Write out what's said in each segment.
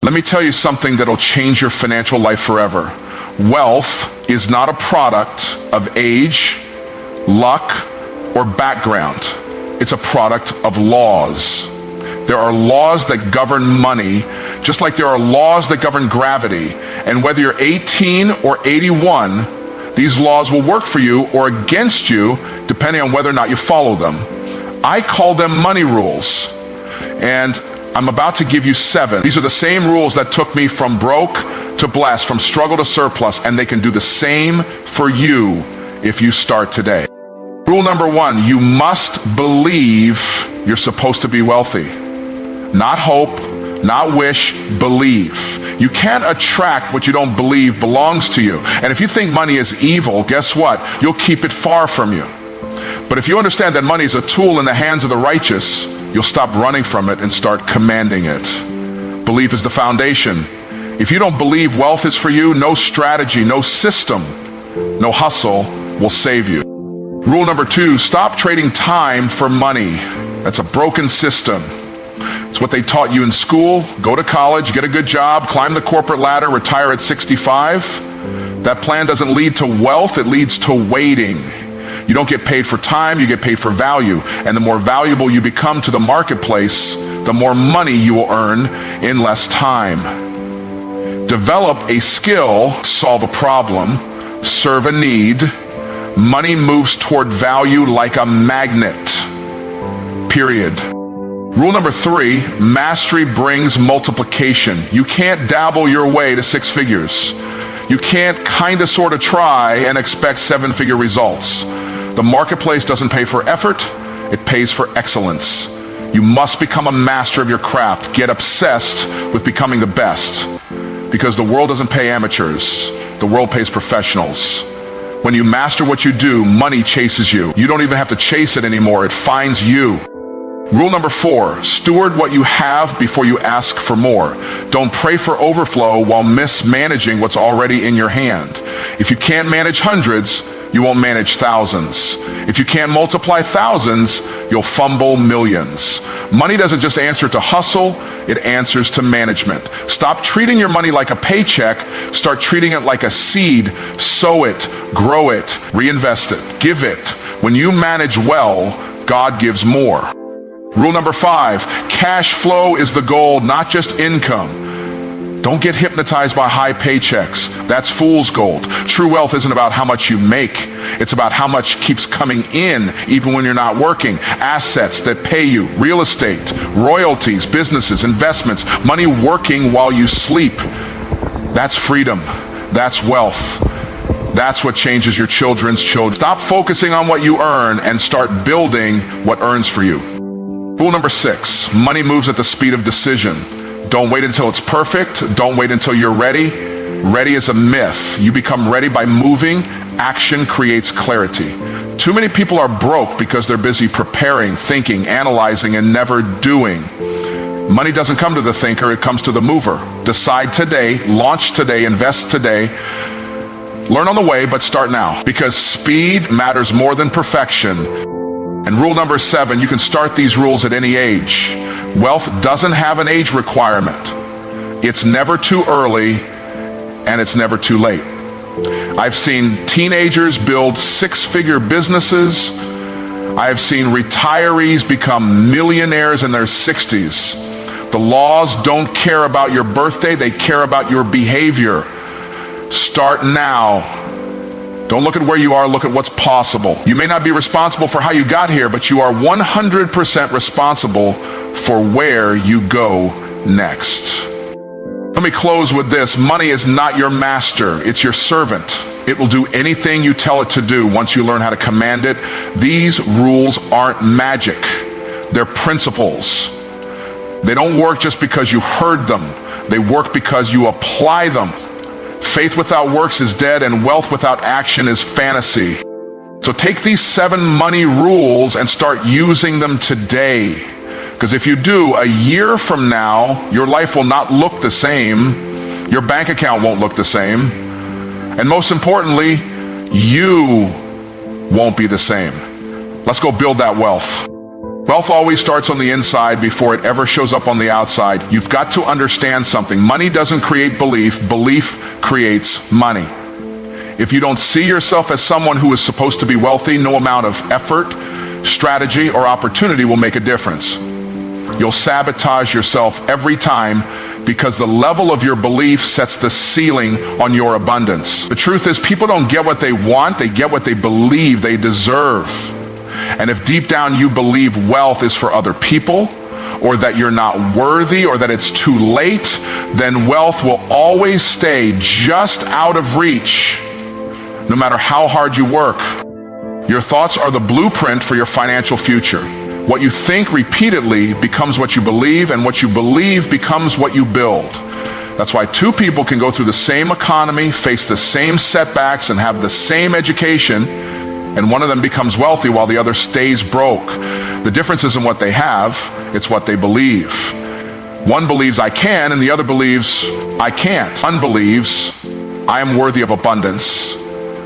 Let me tell you something that'll change your financial life forever. Wealth is not a product of age, luck, or background. It's a product of laws. There are laws that govern money, just like there are laws that govern gravity. And whether you're 18 or 81, these laws will work for you or against you, depending on whether or not you follow them. I call them money rules. And I'm about to give you 7. These are the same rules that took me from broke to blessed, from struggle to surplus, and they can do the same for you if you start today. Rule number 1, you must believe you're supposed to be wealthy. Not hope, not wish, believe. You can't attract what you don't believe belongs to you. And if you think money is evil, guess what? You'll keep it far from you. But if you understand that money is a tool in the hands of the righteous, you'll stop running from it and start commanding it. Belief is the foundation. If you don't believe wealth is for you, no strategy, no system, no hustle will save you. Rule number 2, stop trading time for money. That's a broken system. It's what they taught you in school. Go to college, get a good job, climb the corporate ladder, retire at 65. That plan doesn't lead to wealth, it leads to waiting. You don't get paid for time, you get paid for value. And the more valuable you become to the marketplace, the more money you will earn in less time. Develop a skill, solve a problem, serve a need. Money moves toward value like a magnet. Period. Rule number 3, mastery brings multiplication. You can't dabble your way to 6 figures. You can't kind of sort of try and expect 7-figure results. The marketplace doesn't pay for effort, it pays for excellence. You must become a master of your craft. Get obsessed with becoming the best, because the world doesn't pay amateurs, the world pays professionals. When you master what you do, money chases you. You don't even have to chase it anymore, it finds you. Rule number 4, steward what you have before you ask for more. Don't pray for overflow while mismanaging what's already in your hand. If you can't manage hundreds, you won't manage thousands. If you can't multiply thousands, you'll fumble millions. Money doesn't just answer to hustle, it answers to management. Stop treating your money like a paycheck, start treating it like a seed. Sow it, grow it, reinvest it, give it. When you manage well, God gives more. Rule number 5, cash flow is the goal, not just income. Don't get hypnotized by high paychecks. That's fool's gold. True wealth isn't about how much you make. It's about how much keeps coming in even when you're not working. Assets that pay you, real estate, royalties, businesses, investments, money working while you sleep. That's freedom. That's wealth. That's what changes your children's children. Stop focusing on what you earn and start building what earns for you. Rule number 6, money moves at the speed of decision. Don't wait until it's perfect. Don't wait until you're ready. Ready is a myth. You become ready by moving. Action creates clarity. Too many people are broke because they're busy preparing, thinking, analyzing, and never doing. Money doesn't come to the thinker, it comes to the mover. Decide today, launch today, invest today. Learn on the way, but start now, because speed matters more than perfection. And rule number 7, you can start these rules at any age. Wealth doesn't have an age requirement. It's never too early, and it's never too late. I've seen teenagers build 6-figure businesses. I've seen retirees become millionaires in their 60s. The laws don't care about your birthday, they care about your behavior. Start now. Don't look at where you are, look at what's possible. You may not be responsible for how you got here, but you are 100% responsible for where you go next. Let me close with this. Money is not your master, it's your servant. It will do anything you tell it to do once you learn how to command it. These rules aren't magic, they're principles. They don't work just because you heard them, they work because you apply them. Faith without works is dead, and wealth without action is fantasy. So take these 7 money rules and start using them today. Because if you do, a year from now, your life will not look the same. Your bank account won't look the same. And most importantly, you won't be the same. Let's go build that wealth. Wealth always starts on the inside before it ever shows up on the outside. You've got to understand something. Money doesn't create belief. Belief creates money. If you don't see yourself as someone who is supposed to be wealthy, no amount of effort, strategy, or opportunity will make a difference. You'll sabotage yourself every time because the level of your belief sets the ceiling on your abundance. The truth is, people don't get what they want, they get what they believe they deserve. And if deep down you believe wealth is for other people, or that you're not worthy, or that it's too late, then wealth will always stay just out of reach, no matter how hard you work. Your thoughts are the blueprint for your financial future. What you think repeatedly becomes what you believe, and what you believe becomes what you build. That's why two people can go through the same economy, face the same setbacks, and have the same education, and one of them becomes wealthy while the other stays broke. The difference isn't what they have, it's what they believe. One believes I can, and the other believes I can't. One believes I am worthy of abundance,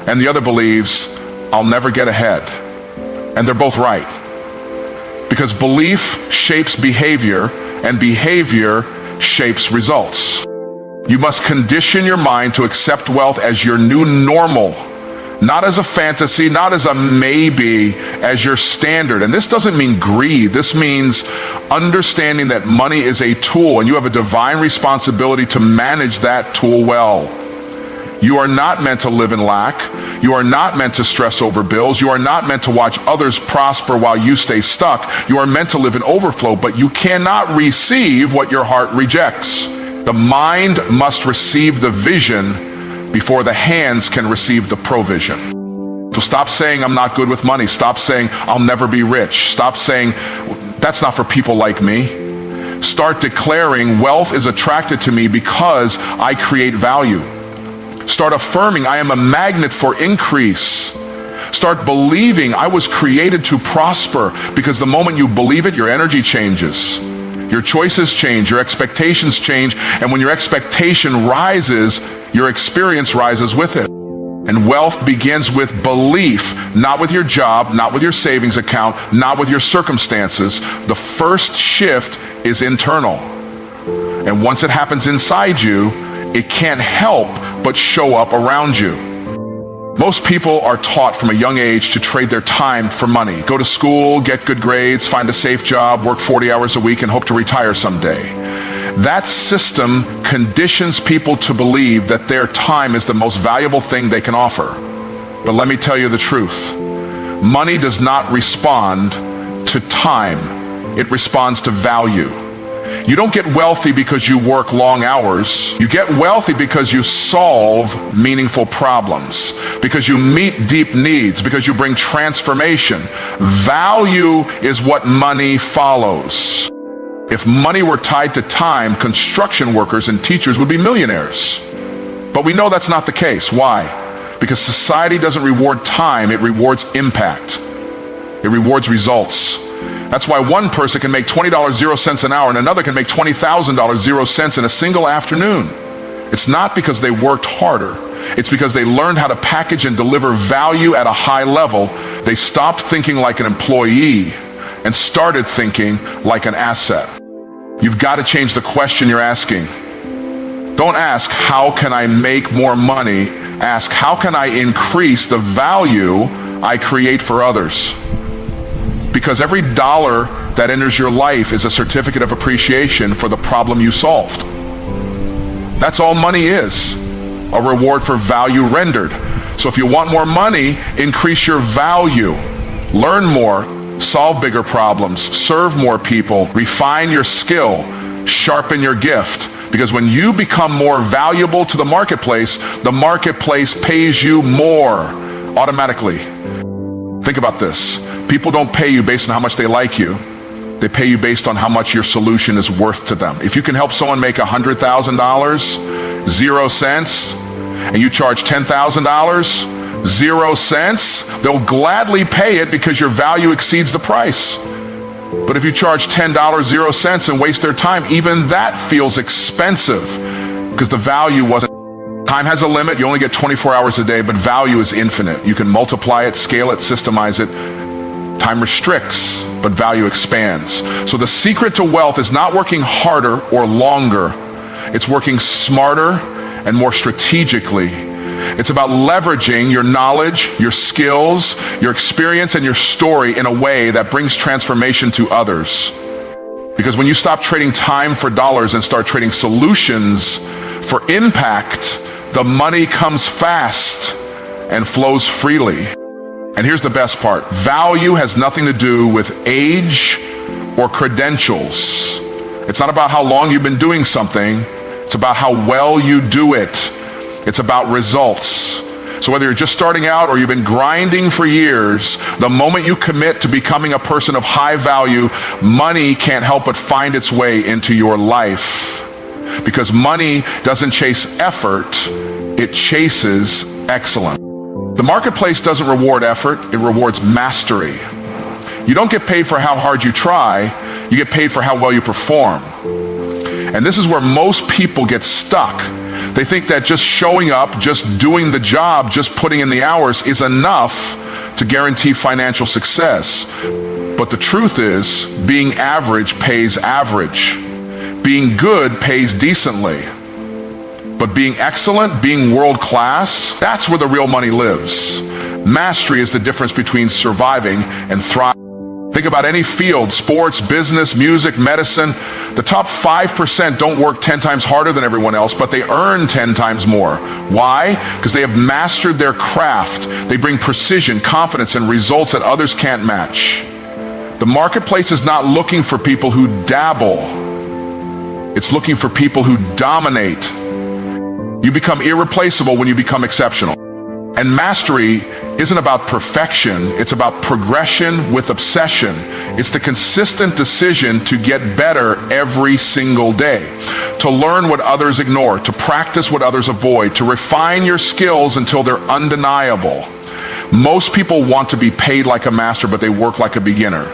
and the other believes I'll never get ahead. And they're both right. Because belief shapes behavior, and behavior shapes results. You must condition your mind to accept wealth as your new normal, not as a fantasy, not as a maybe, as your standard. And this doesn't mean greed. This means understanding that money is a tool, and you have a divine responsibility to manage that tool well. You are not meant to live in lack. You are not meant to stress over bills. You are not meant to watch others prosper while you stay stuck. You are meant to live in overflow, but you cannot receive what your heart rejects. The mind must receive the vision before the hands can receive the provision. So stop saying I'm not good with money. Stop saying I'll never be rich. Stop saying that's not for people like me. Start declaring wealth is attracted to me because I create value. Start affirming I am a magnet for increase. Start believing I was created to prosper, because the moment you believe it, your energy changes. Your choices change, your expectations change, and when your expectation rises, your experience rises with it. And wealth begins with belief, not with your job, not with your savings account, not with your circumstances. The first shift is internal. And once it happens inside you, it can't help but show up around you. Most people are taught from a young age to trade their time for money. Go to school, get good grades, find a safe job, work 40 hours a week, and hope to retire someday. That system conditions people to believe that their time is the most valuable thing they can offer. But let me tell you the truth. Money does not respond to time. It responds to value. You don't get wealthy because you work long hours. You get wealthy because you solve meaningful problems, because you meet deep needs, because you bring transformation. Value is what money follows. If money were tied to time, construction workers and teachers would be millionaires. But we know that's not the case. Why? Because society doesn't reward time, it rewards impact. It rewards results. That's why one person can make $20.00 an hour and another can make $20,000.00 in a single afternoon. It's not because they worked harder. It's because they learned how to package and deliver value at a high level. They stopped thinking like an employee and started thinking like an asset. You've got to change the question you're asking. Don't ask, how can I make more money? Ask, how can I increase the value I create for others? Because every dollar that enters your life is a certificate of appreciation for the problem you solved. That's all money is, a reward for value rendered. So if you want more money, increase your value. Learn more, solve bigger problems, serve more people, refine your skill, sharpen your gift. Because when you become more valuable to the marketplace pays you more automatically. Think about this. People don't pay you based on how much they like you. They pay you based on how much your solution is worth to them. If you can help someone make $100,000, 0 cents, and you charge $10,000, 0 cents, they'll gladly pay it because your value exceeds the price. But if you charge $10, 0 cents, and waste their time, even that feels expensive because the value wasn't. Time has a limit. You only get 24 hours a day, but value is infinite. You can multiply it, scale it, systemize it. Time restricts. but value expands. So the secret to wealth is not working harder or longer. It's working smarter and more strategically. It's about leveraging your knowledge, your skills, your experience, and your story in a way that brings transformation to others. Because when you stop trading time for dollars and start trading solutions for impact, the money comes fast and flows freely. And here's the best part. Value has nothing to do with age or credentials. It's not about how long you've been doing something. It's about how well you do it. It's about results. So whether you're just starting out or you've been grinding for years, the moment you commit to becoming a person of high value, money can't help but find its way into your life. Because money doesn't chase effort, it chases excellence. The marketplace doesn't reward effort, it rewards mastery. You don't get paid for how hard you try, you get paid for how well you perform. And this is where most people get stuck. They think that just showing up, just doing the job, just putting in the hours is enough to guarantee financial success. But the truth is, being average pays average. Being good pays decently. But being excellent, being world class, that's where the real money lives. Mastery is the difference between surviving and thriving. Think about any field, sports, business, music, medicine. The top 5% don't work 10 times harder than everyone else, but they earn 10 times more. Why? Because they have mastered their craft. They bring precision, confidence, and results that others can't match. The marketplace is not looking for people who dabble. It's looking for people who dominate. You become irreplaceable when you become exceptional. And mastery isn't about perfection, it's about progression with obsession. It's the consistent decision to get better every single day, to learn what others ignore, to practice what others avoid, to refine your skills until they're undeniable. Most people want to be paid like a master, but they work like a beginner.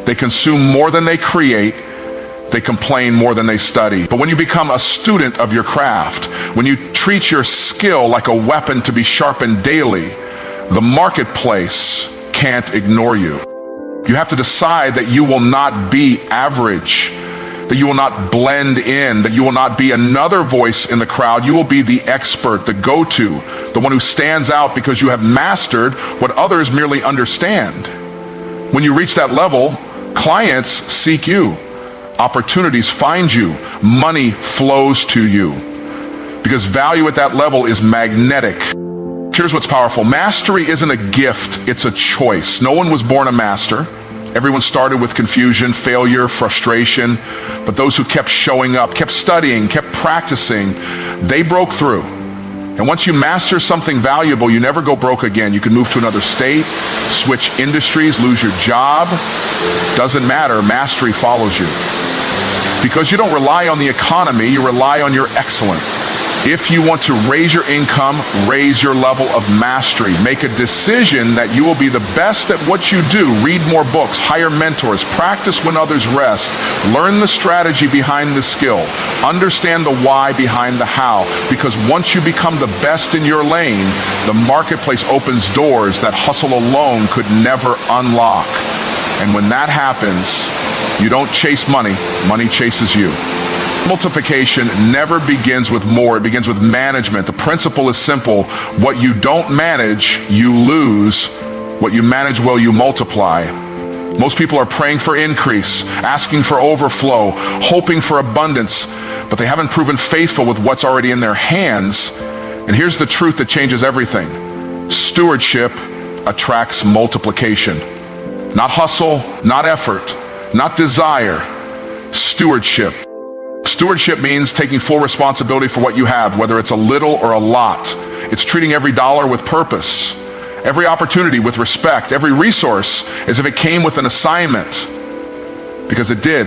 They consume more than they create. They complain more than they study. But when you become a student of your craft, when you treat your skill like a weapon to be sharpened daily, the marketplace can't ignore you. You have to decide that you will not be average, that you will not blend in, that you will not be another voice in the crowd. You will be the expert, the go-to, the one who stands out because you have mastered what others merely understand. When you reach that level, clients seek you. Opportunities find you. Money flows to you. Because value at that level is magnetic. Here's what's powerful. Mastery isn't a gift, it's a choice. No one was born a master. Everyone started with confusion, failure, frustration. But those who kept showing up, kept studying, kept practicing, they broke through. And once you master something valuable, you never go broke again. You can move to another state, switch industries, lose your job. Doesn't matter, mastery follows you. Because you don't rely on the economy, you rely on your excellence. If you want to raise your income, raise your level of mastery. Make a decision that you will be the best at what you do. Read more books, hire mentors, practice when others rest. Learn the strategy behind the skill. Understand the why behind the how. Because once you become the best in your lane, the marketplace opens doors that hustle alone could never unlock. And when that happens, you don't chase money, money chases you. Multiplication never begins with more, it begins with management. The principle is simple. What you don't manage, you lose. What you manage well, you multiply. Most people are praying for increase, asking for overflow, hoping for abundance, but they haven't proven faithful with what's already in their hands. And here's the truth that changes everything. Stewardship attracts multiplication. Not hustle, not effort, not desire. Stewardship. Stewardship means taking full responsibility for what you have, whether it's a little or a lot. It's treating every dollar with purpose, every opportunity with respect, every resource as if it came with an assignment, because it did.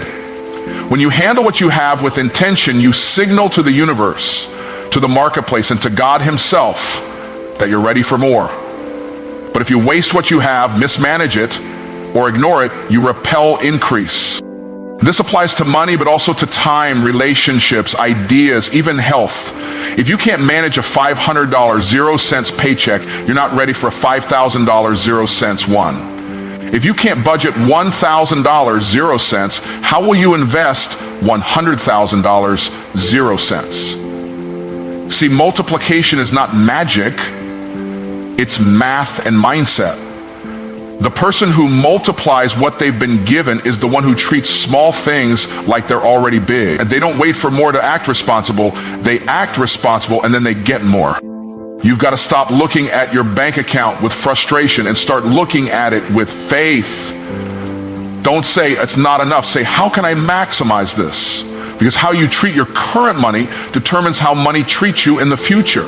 When you handle what you have with intention, you signal to the universe, to the marketplace, and to God himself that you're ready for more. But if you waste what you have, mismanage it, or ignore it, you repel increase. This applies to money, but also to time, relationships, ideas, even health. If you can't manage a $500 0 cents paycheck, you're not ready for a $5,000 0 cents one. If you can't budget $1,000, 0 cents, how will you invest $100,000, 0 cents? See, multiplication is not magic, it's math and mindset. The person who multiplies what they've been given is the one who treats small things like they're already big. And they don't wait for more to act responsible, they act responsible and then they get more. You've got to stop looking at your bank account with frustration and start looking at it with faith. Don't say it's not enough. Say, how can I maximize this? Because how you treat your current money determines how money treats you in the future.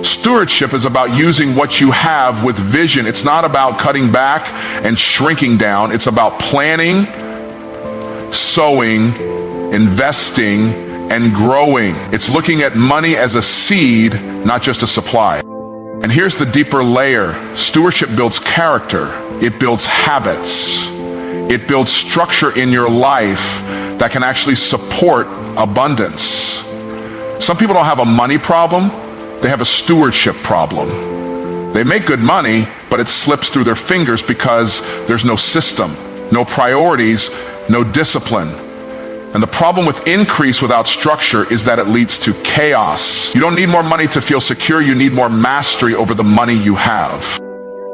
Stewardship is about using what you have with vision. It's not about cutting back and shrinking down. It's about planning, sowing, investing, and growing. It's looking at money as a seed, not just a supply. And here's the deeper layer. Stewardship builds character. It builds habits. It builds structure in your life that can actually support abundance. Some people don't have a money problem. They have a stewardship problem. They make good money, but it slips through their fingers because there's no system, no priorities, no discipline. And the problem with increase without structure is that it leads to chaos. You don't need more money to feel secure. You need more mastery over the money you have.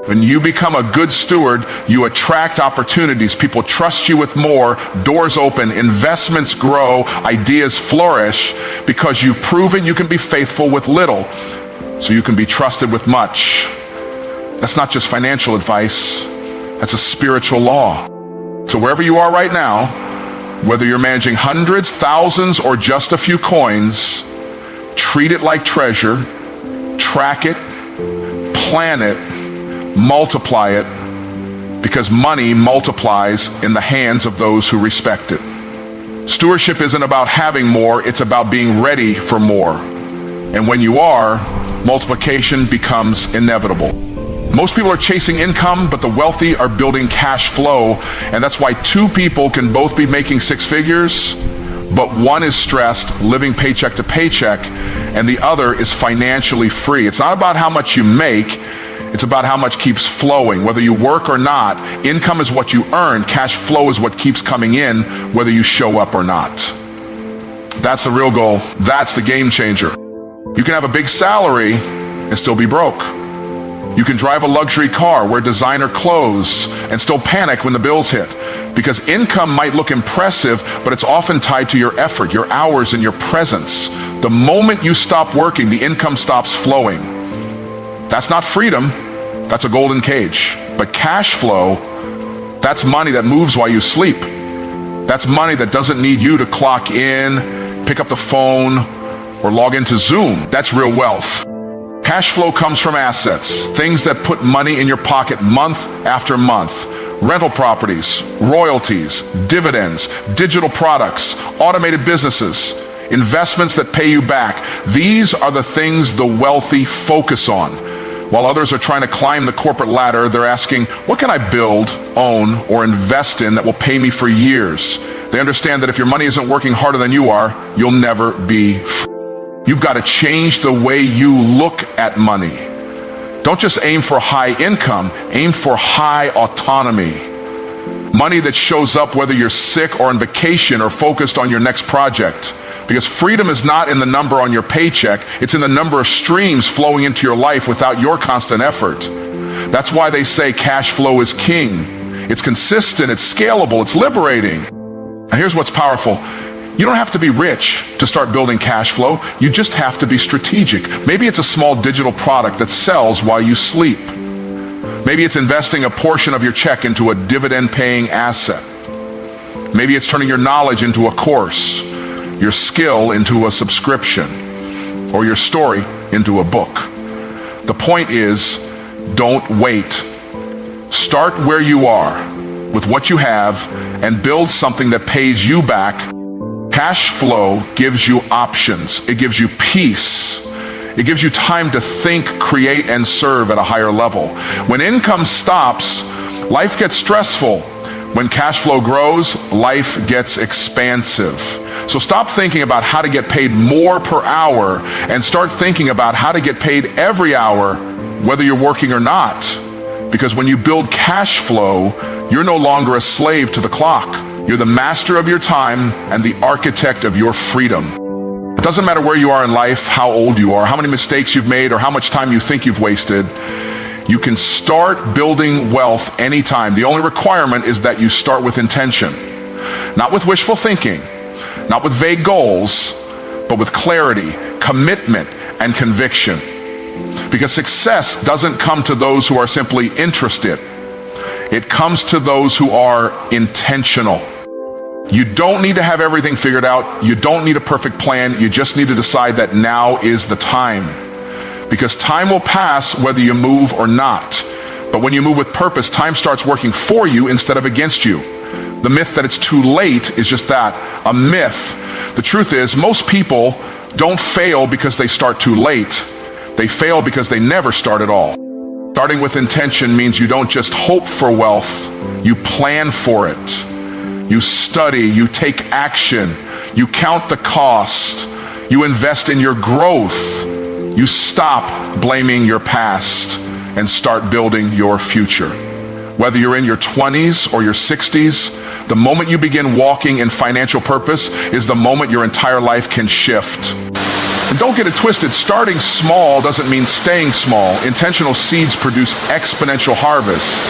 When you become a good steward, you attract opportunities. People trust you with more, doors open, investments grow, ideas flourish, because you've proven you can be faithful with little, so you can be trusted with much. That's not just financial advice, that's a spiritual law. So wherever you are right now, whether you're managing hundreds, thousands, or just a few coins, treat it like treasure, track it, plan it, multiply it, because money multiplies in the hands of those who respect it. Stewardship isn't about having more, it's about being ready for more. And when you are, multiplication becomes inevitable. Most people are chasing income, but the wealthy are building cash flow. And that's why two people can both be making six figures, but one is stressed, living paycheck to paycheck, and the other is financially free. It's not about how much you make, it's about how much keeps flowing. Whether you work or not, income is what you earn, cash flow is what keeps coming in, whether you show up or not. That's the real goal. That's the game changer. You can have a big salary and still be broke. You can drive a luxury car, wear designer clothes, and still panic when the bills hit. Because income might look impressive, but it's often tied to your effort, your hours, and your presence. The moment you stop working, the income stops flowing. That's not freedom, that's a golden cage. But cash flow, that's money that moves while you sleep. That's money that doesn't need you to clock in, pick up the phone, or log into Zoom. That's real wealth. Cash flow comes from assets, things that put money in your pocket month after month. Rental properties, royalties, dividends, digital products, automated businesses, investments that pay you back. These are the things the wealthy focus on. While others are trying to climb the corporate ladder, they're asking, what can I build, own, or invest in that will pay me for years? They understand that if your money isn't working harder than you are, you'll never be free. You've got to change the way you look at money. Don't just aim for high income, aim for high autonomy. Money that shows up whether you're sick or on vacation or focused on your next project. Because freedom is not in the number on your paycheck, it's in the number of streams flowing into your life without your constant effort. That's why they say cash flow is king. It's consistent, it's scalable, it's liberating. And here's what's powerful. You don't have to be rich to start building cash flow. You just have to be strategic. Maybe it's a small digital product that sells while you sleep. Maybe it's investing a portion of your check into a dividend-paying asset. Maybe it's turning your knowledge into a course, your skill into a subscription, or your story into a book. The point is, don't wait. Start where you are with what you have and build something that pays you back. Cash flow gives you options. It gives you peace. It gives you time to think, create, and serve at a higher level. When income stops, life gets stressful. When cash flow grows, life gets expansive. So stop thinking about how to get paid more per hour and start thinking about how to get paid every hour, whether you're working or not. Because when you build cash flow, you're no longer a slave to the clock. You're the master of your time and the architect of your freedom. It doesn't matter where you are in life, how old you are, how many mistakes you've made, or how much time you think you've wasted. You can start building wealth anytime. The only requirement is that you start with intention. Not with wishful thinking, not with vague goals, but with clarity, commitment, and conviction. Because success doesn't come to those who are simply interested. It comes to those who are intentional. You don't need to have everything figured out. You don't need a perfect plan. You just need to decide that now is the time. Because time will pass whether you move or not. But when you move with purpose, time starts working for you instead of against you. The myth that it's too late is just that, a myth. The truth is, most people don't fail because they start too late. They fail because they never start at all. Starting with intention means you don't just hope for wealth, you plan for it. You study, you take action, you count the cost, you invest in your growth. You stop blaming your past and start building your future. Whether you're in your 20s or your 60s, the moment you begin walking in financial purpose is the moment your entire life can shift. And don't get it twisted, starting small doesn't mean staying small. Intentional seeds produce exponential harvest.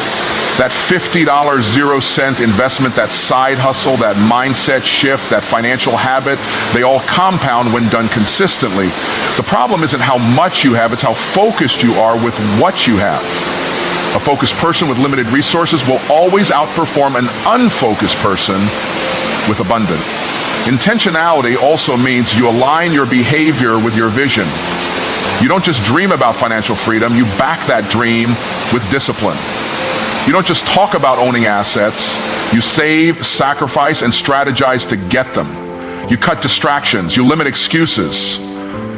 That $50 0-cent investment, that side hustle, that mindset shift, that financial habit, they all compound when done consistently. The problem isn't how much you have, it's how focused you are with what you have. A focused person with limited resources will always outperform an unfocused person with abundance. Intentionality also means you align your behavior with your vision. You don't just dream about financial freedom, you back that dream with discipline. You don't just talk about owning assets, you save, sacrifice, and strategize to get them. You cut distractions, you limit excuses,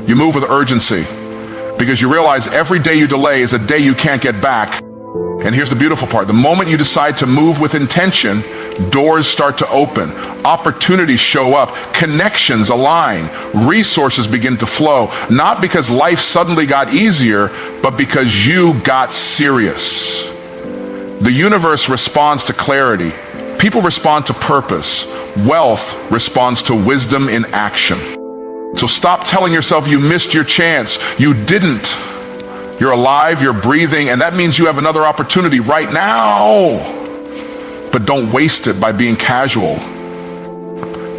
you move with urgency, because you realize every day you delay is a day you can't get back. And here's the beautiful part. The moment you decide to move with intention, doors start to open, opportunities show up, connections align, resources begin to flow, not because life suddenly got easier, but because you got serious. The universe responds to clarity. People respond to purpose. Wealth responds to wisdom in action. So stop telling yourself you missed your chance. You didn't. You're alive, you're breathing, and that means you have another opportunity right now. But don't waste it by being casual.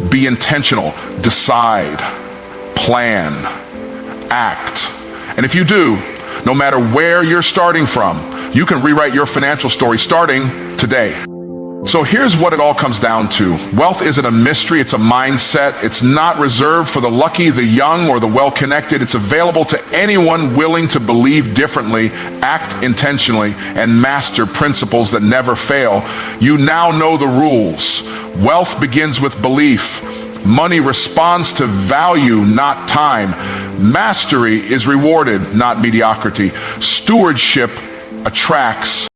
Be intentional. Decide. Plan. Act. And if you do, no matter where you're starting from, you can rewrite your financial story starting today. So here's what it all comes down to. Wealth isn't a mystery, it's a mindset. It's not reserved for the lucky, the young, or the well-connected. It's available to anyone willing to believe differently, act intentionally, and master principles that never fail. You now know the rules. Wealth begins with belief. Money responds to value, not time. Mastery is rewarded, not mediocrity. Stewardship attracts,